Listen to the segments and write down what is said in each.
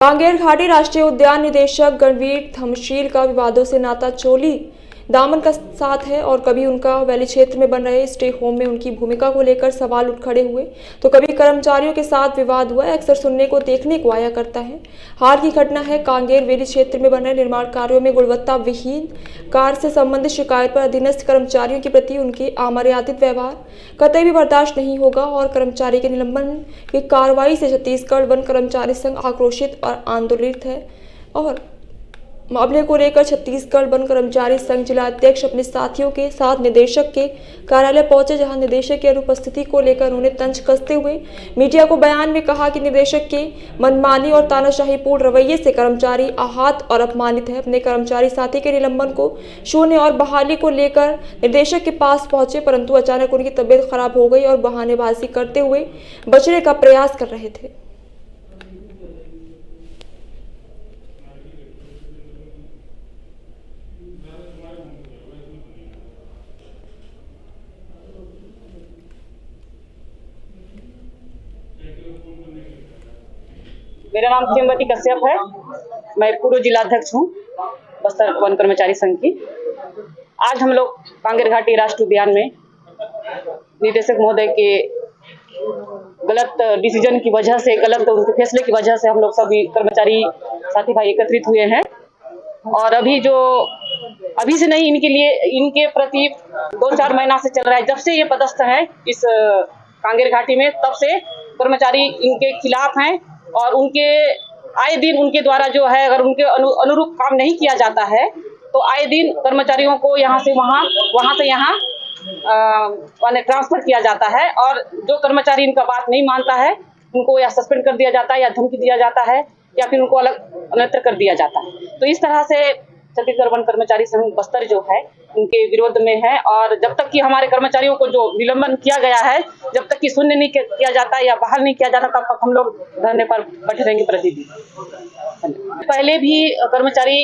कांगेर घाटी राष्ट्रीय उद्यान निदेशक गणवीर धमशील का विवादों से नाता चोली दामन का साथ है और कभी उनका वैली क्षेत्र में बन रहे स्टे होम में उनकी भूमिका को लेकर सवाल उठ खड़े हुए तो कभी कर्मचारियों के साथ विवाद हुआ अक्सर सुनने को देखने को आया करता है। हाल की घटना है कांगेर वैली क्षेत्र में बन रहे निर्माण कार्यों में गुणवत्ता विहीन कार्य से संबंधित शिकायत पर अधीनस्थ कर्मचारियों के प्रति उनके अमर्यादित व्यवहार कतई भी बर्दाश्त नहीं होगा और कर्मचारी के निलंबन की कार्रवाई से छत्तीसगढ़ वन कर्मचारी संघ आक्रोशित और आंदोलित है। और मामले को लेकर छत्तीसगढ़ वन कर्मचारी संघ जिला अध्यक्ष अपने साथियों के साथ निदेशक के कार्यालय पहुंचे, जहां निदेशक की अनुपस्थिति को लेकर उन्होंने तंज कसते हुए मीडिया को बयान में कहा कि निदेशक के मनमानी और तानाशाहीपूर्ण रवैये से कर्मचारी आहत और अपमानित है। अपने कर्मचारी साथी के निलंबन को शून्य और बहाली को लेकर निदेशक के पास पहुंचे, परंतु अचानक उनकी तबीयत खराब हो गई और बहानेबाजी करते हुए बचने का प्रयास कर रहे थे। मेरा नाम किमवती कश्यप है। मैं पूर्व जिलाध्यक्ष हूँ बस्तर वन कर्मचारी संघ की। आज हम लोग कांगेर घाटी राष्ट्रीय उद्यान में निदेशक महोदय के गलत डिसीजन की वजह से, गलत उनके फैसले की वजह से हम लोग सभी कर्मचारी साथी भाई एकत्रित हुए हैं। और अभी से नहीं, इनके प्रति 2-4 महीना से चल रहा है। जब से ये पदस्थ है इस कांगेर घाटी में, तब से कर्मचारी इनके खिलाफ हैं और उनके आए दिन उनके द्वारा जो है, अगर उनके अनुरूप काम नहीं किया जाता है तो आए दिन कर्मचारियों को यहाँ से वहाँ से यहाँ ट्रांसफर किया जाता है। और जो कर्मचारी इनका बात नहीं मानता है उनको या सस्पेंड कर दिया जाता है या धमकी दिया जाता है या फिर उनको अलग अन्यत्र कर दिया जाता है। तो इस तरह से छत्तीसगढ़ वन कर्मचारी संघ बस्तर जो है उनके विरोध में है। और जब तक कि हमारे कर्मचारियों को जो निलंबन किया गया है, जब तक कि शून्य नहीं किया जाता या बहाल नहीं किया जाता, तब तक हम लोग धरने पर बैठे रहेंगे प्रतिदिन। पहले भी कर्मचारी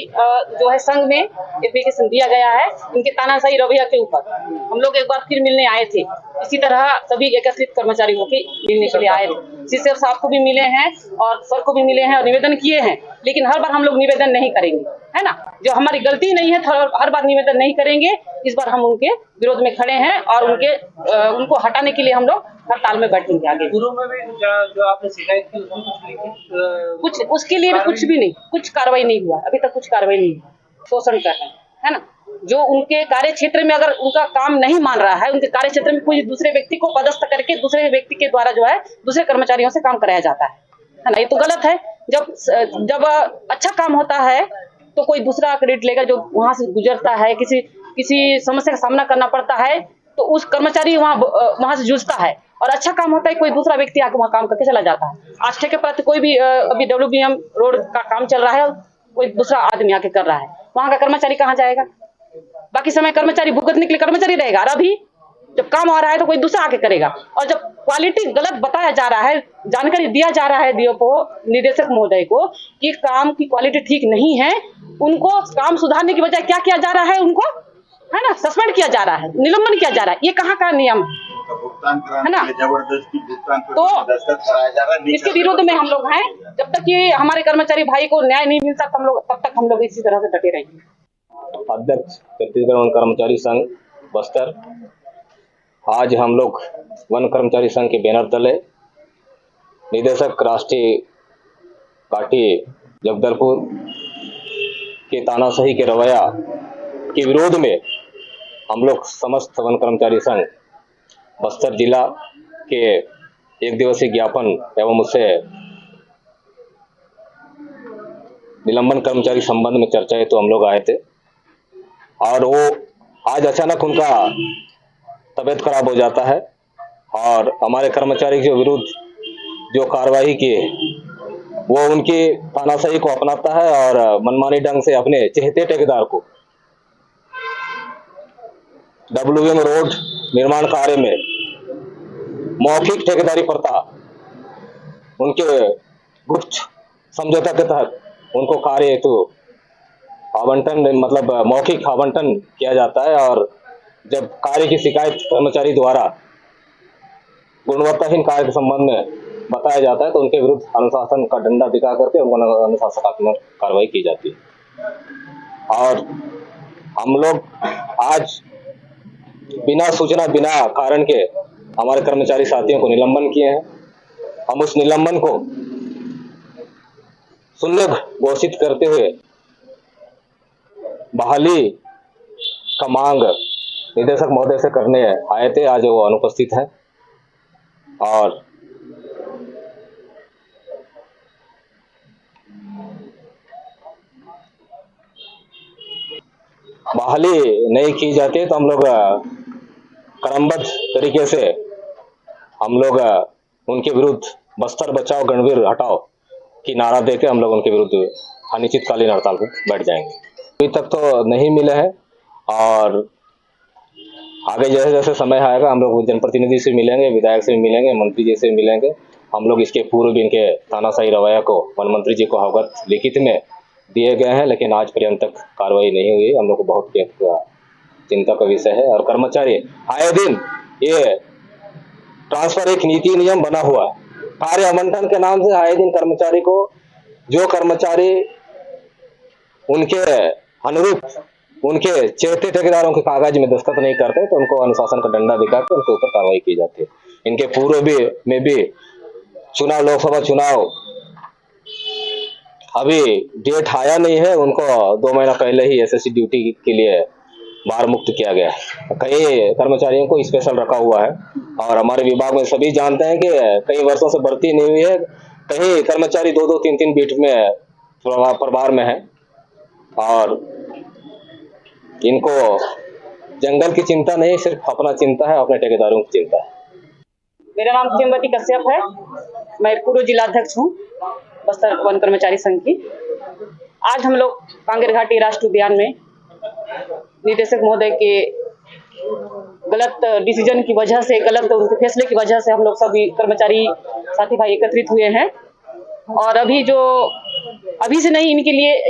जो है संघ में एप्लीकेशन दिया गया है इनके तानाशाही रवैया के ऊपर। हम लोग एक बार फिर मिलने आए थे, इसी तरह सभी एकत्रित कर्मचारी होकर मिलने के लिए आए थे। सीसीएफ साहब को भी मिले हैं और सर को भी मिले हैं और निवेदन किए हैं, लेकिन हर बार हम लोग निवेदन नहीं करेंगे, है ना। जो हमारी गलती नहीं है हर बार निवेदन नहीं करेंगे। इस बार हम उनके विरोध में खड़े हैं और उनको हटाने के लिए हम लोग हड़ताल में बैठेंगे। आगे शुरू में भी जो आपने शिकायत की कुछ उसके लिए भी कुछ भी नहीं, कुछ कार्रवाई नहीं हुआ, अभी तक कुछ कार्रवाई नहीं हुआ। शोषण कर रहे हैं, है ना। जो उनके कार्य क्षेत्र में अगर उनका काम नहीं मान रहा है, उनके कार्य क्षेत्र में कोई दूसरे व्यक्ति को पदस्थ करके दूसरे व्यक्ति के द्वारा जो है दूसरे कर्मचारियों से काम कराया जाता है ना। ये तो गलत है। जब अच्छा काम होता है तो कोई दूसरा क्रेडिट लेगा, जो वहां से गुजरता है, किसी समस्या का सामना करना पड़ता है तो उस कर्मचारी वहां से जूझता है। और अच्छा काम होता है कोई दूसरा व्यक्ति आके वहां काम करके चला जाता है। आज ठेके पर कोई भी अभी WBM रोड का काम चल रहा है, कोई दूसरा आदमी आके कर रहा है, वहां का कर्मचारी कहाँ जाएगा? बाकी समय कर्मचारी भुगतने के लिए कर्मचारी रहेगा, और अभी जब काम आ रहा है तो कोई दूसरा आके करेगा। और जब क्वालिटी गलत बताया जा रहा है, जानकारी दिया जा रहा है डीओ को, निदेशक महोदय को, कि काम की क्वालिटी ठीक नहीं है, उनको काम सुधारने की बजाय क्या किया जा रहा है, उनको है ना सस्पेंड किया जा रहा है, निलंबन किया जा रहा है। ये कहाँ का नियम है ना। जबरदस्ती भुगतान तो इसके विरोध में हम लोग हैं। जब तक कि हमारे कर्मचारी भाई को न्याय नहीं मिलता तब तक हम लोग इसी तरह से डटे रहेंगे। अध्यक्ष छत्तीसगढ़ वन कर्मचारी संघ बस्तर। आज हम लोग वन कर्मचारी संघ के बैनर तले निदेशक राष्ट्रीय घाटी जगदलपुर के तानाशाही के रवैया के विरोध में हम लोग समस्त वन कर्मचारी संघ बस्तर जिला के एक दिवसीय ज्ञापन एवं उससे निलंबन कर्मचारी संबंध में चर्चा है तो हम लोग आए थे। और वो आज अचानक उनका तबीयत खराब हो जाता है और हमारे कर्मचारी के विरुद्ध जो कार्रवाई किए वो उनकी तानाशाही को अपनाता है और मनमानी ढंग से अपने चहेते ठेकेदार को WBM रोड निर्माण कार्य में मौखिक ठेकेदारी प्रथा, उनके गुप्त समझौता के तहत उनको कार्य हेतु आवंटन मतलब मौखिक आवंटन किया जाता है। और जब कार्य की शिकायत कर्मचारी द्वारा गुणवत्ताहीन कार्य के संबंध में बताया जाता है तो उनके विरुद्ध अनुशासन का डंडा दिखा करके उनको अनुशासनात्मक कार्रवाई की जाती है। और हम लोग आज बिना सूचना बिना कारण के हमारे कर्मचारी साथियों को निलंबन किए हैं। हम उस निलंबन को शून्य घोषित करते हुए बहाली का मांग निदेशक महोदय से करने आए थे। आज वो अनुपस्थित है और बहाली नहीं की जाती है तो हम लोग क्रमबद्ध तरीके से हम लोग उनके विरुद्ध बस्तर बचाओ गणवीर हटाओ की नारा देके हम लोग उनके विरुद्ध अनिश्चितकालीन हड़ताल पर बैठ जाएंगे। अभी तक तो नहीं मिले हैं और आगे जैसे जैसे समय आएगा हम लोग जनप्रतिनिधि से मिलेंगे, विधायक से मिलेंगे, मंत्री जी से मिलेंगे। हम लोग इसके पूर्व भी इनके तानाशाही रवैया को वन मंत्री जी को अवगत लिखित में दिए गए हैं, लेकिन आज पर्यंत तक कार्रवाई नहीं हुई। हम लोग को बहुत चिंता का विषय है और कर्मचारी आए दिन ये ट्रांसफर एक नीति नियम बना हुआ कार्य आवंटन के नाम से आए दिन कर्मचारी को जो कर्मचारी उनके अनुरूप उनके चेहते ठेकेदारों के कागज में दस्तखत नहीं करते तो उनको अनुशासन का डंडा दिखाकर उनके ऊपर कार्रवाई की जाती है। इनके पूर्व में भी चुनाव, लोकसभा चुनाव अभी डेट आया नहीं है, उनको 2 महीना पहले ही एसएससी ड्यूटी के लिए बाहर मुक्त किया गया है। कई कर्मचारियों को स्पेशल रखा हुआ है और हमारे विभाग में सभी जानते हैं कि कई वर्षों से भर्ती नहीं हुई है। कई कर्मचारी 2-2, 3-3 बीट में प्रभार में है और इनको जंगल की चिंता नहीं, सिर्फ अपना चिंता है, अपने ठेकेदारों की चिंता है। मेरा नाम चिंबती कश्यप है, मैं पूर्व जिलाध्यक्ष हूँ बस्तर वन कर्मचारी संघ की। आज हम लोग कांगेर घाटी राष्ट्रीय उद्यान में निदेशक महोदय के गलत डिसीजन की वजह से, गलत उनके फैसले की वजह से हम लोग सभी कर्मचारी साथी भाई एकत्रित हुए हैं और अभी से नहीं,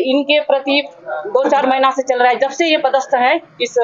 इनके प्रति 2-4 महीना से चल रहा है, जब से ये पदस्थ है इस